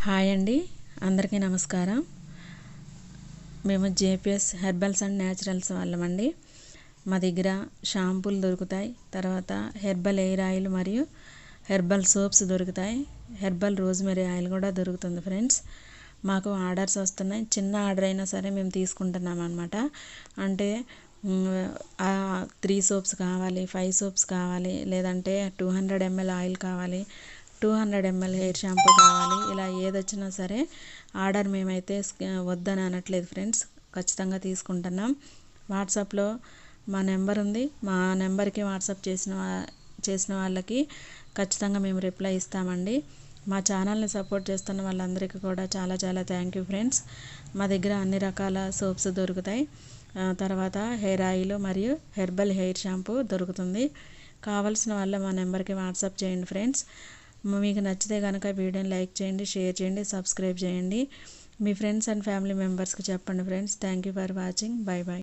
Hi అండి, అందరికీ నమస్కారం. మేము జేపీఎస్ హెర్బల్స్ అండ్ న్యాచురల్స్ వాళ్ళమండి. మా దగ్గర షాంపూలు దొరుకుతాయి, తర్వాత హెర్బల్ ఎయిర్ ఆయిల్ మరియు హెర్బల్ సోప్స్ దొరుకుతాయి. హెర్బల్ రోజ్మెరీ ఆయిల్ కూడా దొరుకుతుంది ఫ్రెండ్స్. మాకు ఆర్డర్స్ వస్తున్నాయి. చిన్న ఆర్డర్ అయినా సరే మేము తీసుకుంటున్నాం అన్నమాట. అంటే 3 సోప్స్ కావాలి, 5 సోప్స్ కావాలి, లేదంటే 200 ml ఆయిల్ కావాలి, 200 ml హెయిర్ షాంపూ కావాలి. ఇలా ఏదొచ్చినా సరే ఆర్డర్ మేమైతే వద్దని అనట్లేదు ఫ్రెండ్స్, ఖచ్చితంగా తీసుకుంటున్నాం. వాట్సాప్లో మా నెంబర్ ఉంది. మా నెంబర్కి వాట్సాప్ చేసిన వాళ్ళకి ఖచ్చితంగా మేము రిప్లై ఇస్తామండి. మా ఛానల్ని సపోర్ట్ చేస్తున్న వాళ్ళందరికీ కూడా చాలా చాలా థ్యాంక్ యూ ఫ్రెండ్స్. మా దగ్గర అన్ని రకాల సోప్స్ దొరుకుతాయి. తర్వాత హెయిర్ ఆయిల్ మరియు హెర్బల్ హెయిర్ షాంపూ దొరుకుతుంది. కావాల్సిన వాళ్ళ మా నెంబర్కి వాట్సాప్ చేయండి ఫ్రెండ్స్. మీకు నచ్చితే కనుక వీడియోని లైక్ చేయండి, షేర్ చేయండి, సబ్స్క్రైబ్ చేయండి. మీ ఫ్రెండ్స్ అండ్ ఫ్యామిలీ మెంబర్స్కి చెప్పండి friends. Thank you for watching. By by.